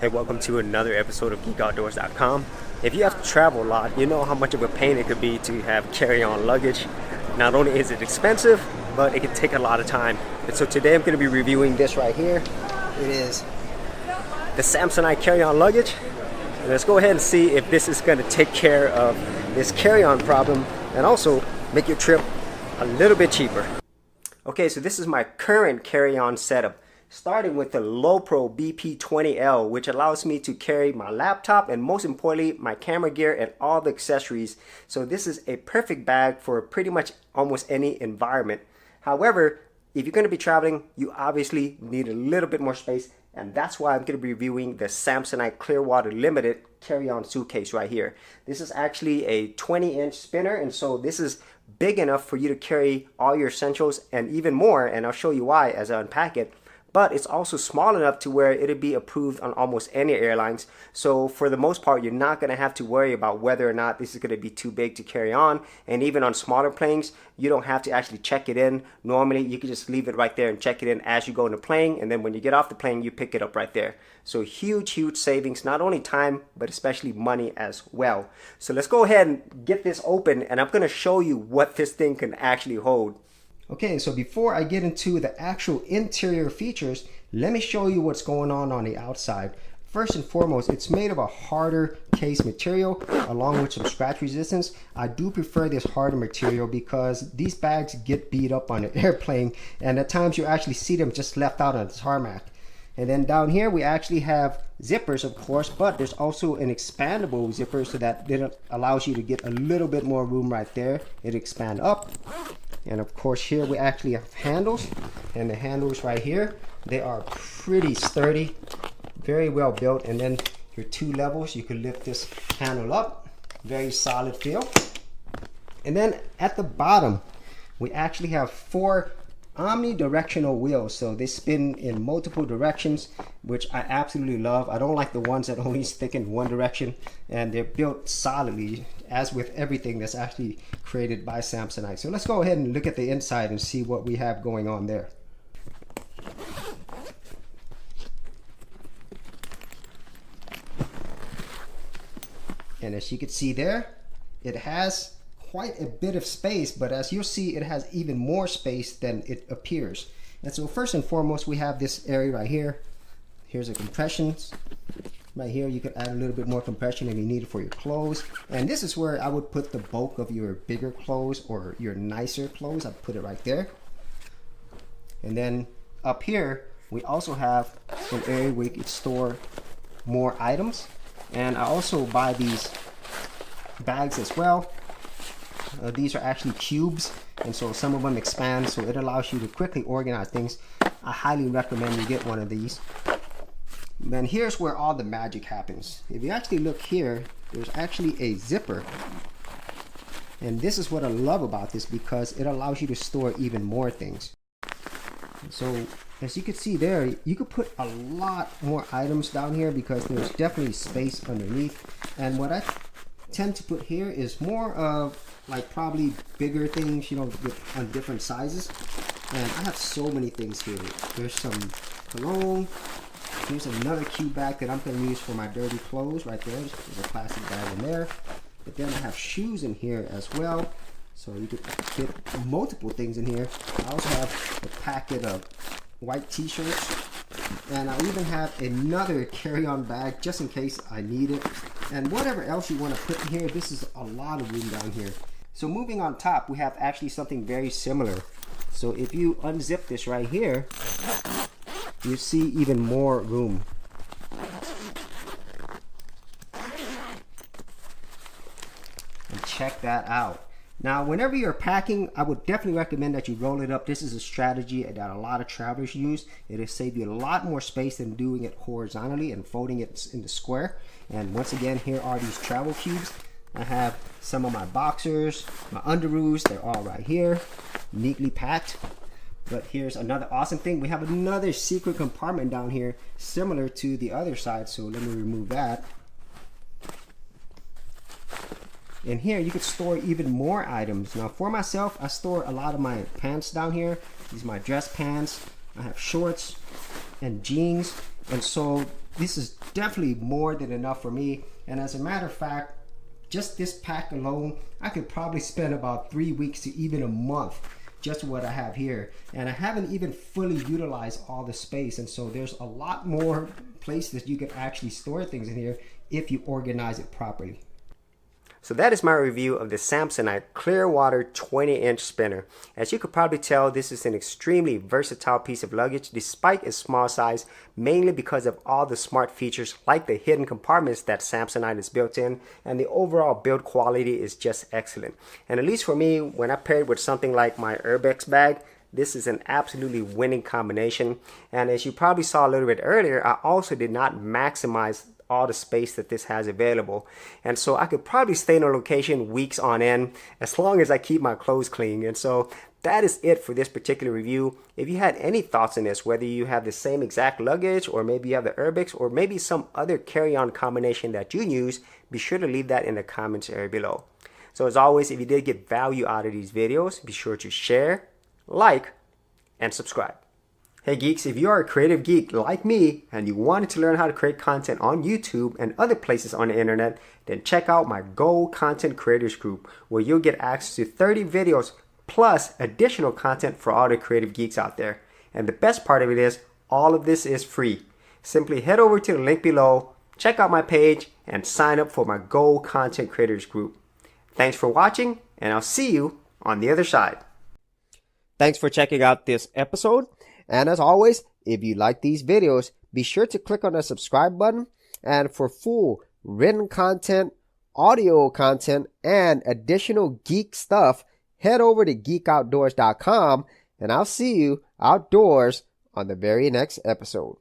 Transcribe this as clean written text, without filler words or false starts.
Hey, welcome to another episode of GeekOutdoors.com. If you have to travel a lot, you know how much of a pain it could be to have carry-on luggage. Not only is it expensive, but it can take a lot of time. And so today I'm going to be reviewing this right here. It is the Samsonite carry-on luggage. And let's go ahead and see if this is going to take care of this carry-on problem and also make your trip a little bit cheaper. Okay, so this is my current carry-on setup, starting with the Lowepro BP20L, which allows me to carry my laptop and most importantly my camera gear and all the accessories. So this is a perfect bag for pretty much almost any environment. However, if you're going to be traveling, you obviously need a little bit more space, and that's why I'm going to be reviewing the Samsonite Clearwater Limited carry-on suitcase right here. This is actually a 20-inch spinner, and so this is big enough for you to carry all your essentials and even more, and I'll show you why as I unpack it. But it's also small enough to where it'll be approved on almost any airlines. So for the most part, you're not going to have to worry about whether or not this is going to be too big to carry on. And even on smaller planes, you don't have to actually check it in. Normally, you can just leave it right there and check it in as you go in the plane. And then when you get off the plane, you pick it up right there. So huge savings, not only time, but especially money as well. So let's go ahead and get this open, and I'm going to show you what this thing can actually hold. Okay, so before I get into the actual interior features, let me show you what's going on the outside. First and foremost, it's made of a harder case material along with some scratch resistance. I do prefer this harder material because these bags get beat up on the airplane, and at times you actually see them just left out on the tarmac. And then down here we actually have zippers, of course, but there's also an expandable zipper so that it allows you to get a little bit more room right there. It expands up. And of course here we actually have handles, and the handles right here, they are pretty sturdy, very well built. And then your two levels, you can lift this handle up, very solid feel. And then at the bottom we actually have four omnidirectional wheels, so they spin in multiple directions, which I absolutely love. I don't like the ones that only stick in one direction, and they're built solidly, as with everything that's actually created by Samsonite. So let's go ahead and look at the inside and see what we have going on there. And as you can see there, it has quite a bit of space, but as you'll see, it has even more space than it appears. And so first and foremost, we have this area right here. Here's the compressions. Right here, you can add a little bit more compression if you need it for your clothes. And this is where I would put the bulk of your bigger clothes or your nicer clothes. I'd put it right there. And then up here, we also have an area where you can store more items. And I also buy these bags as well. These are actually cubes, and so some of them expand, so it allows you to quickly organize things. I highly recommend you get one of these. And then here's where all the magic happens. If you actually look here, there's actually a zipper, and this is what I love about this because it allows you to store even more things. So as you can see there, you could put a lot more items down here because there's definitely space underneath. And what I tend to put here is more of like probably bigger things, you know, on different sizes. And I have so many things here. There's some cologne. Here's another cute bag that I'm going to use for my dirty clothes right there. There's a plastic bag in there. But then I have shoes in here as well, so you could fit multiple things in here. I also have a packet of white t-shirts, and I even have another carry-on bag just in case I need it. And whatever else you want to put in here, this is a lot of room down here. So moving on top, we have actually something very similar. So if you unzip this right here, you see even more room. And check that out. Now, whenever you're packing, I would definitely recommend that you roll it up. This is a strategy that a lot of travelers use. It'll save you a lot more space than doing it horizontally and folding it in the square. And once again, here are these travel cubes. I have some of my boxers, my underoos, they're all right here, neatly packed. But here's another awesome thing. We have another secret compartment down here, similar to the other side. So let me remove that. And here you could store even more items. Now for myself, I store a lot of my pants down here. These are my dress pants. I have shorts and jeans. And so this is definitely more than enough for me. And as a matter of fact, just this pack alone, I could probably spend about 3 weeks to even a month just what I have here. And I haven't even fully utilized all the space. And so there's a lot more places you can actually store things in here if you organize it properly. So that is my review of the Samsonite Clearwater 20-inch spinner. As you could probably tell, this is an extremely versatile piece of luggage despite its small size, mainly because of all the smart features like the hidden compartments that Samsonite is built in, and the overall build quality is just excellent. And at least for me, when I pair it with something like my Urbex bag, this is an absolutely winning combination. And as you probably saw a little bit earlier, I also did not maximize all the space that this has available, and so I could probably stay in a location weeks on end as long as I keep my clothes clean. And so that is it for this particular review. If you had any thoughts on this, whether you have the same exact luggage, or maybe you have the Urbex, or maybe some other carry-on combination that you use, be sure to leave that in the comments area below. So as always, if you did get value out of these videos, be sure to share, like, and subscribe. Hey geeks, if you are a creative geek like me and you wanted to learn how to create content on YouTube and other places on the internet, then check out my Gold Content Creators Group, where you'll get access to 30 videos plus additional content for all the creative geeks out there. And the best part of it is, all of this is free. Simply head over to the link below, check out my page, and sign up for my Gold Content Creators Group. Thanks for watching, and I'll see you on the other side. Thanks for checking out this episode. And as always, if you like these videos, be sure to click on the subscribe button. And for full written content, audio content, and additional geek stuff, head over to geekoutdoors.com, and I'll see you outdoors on the very next episode.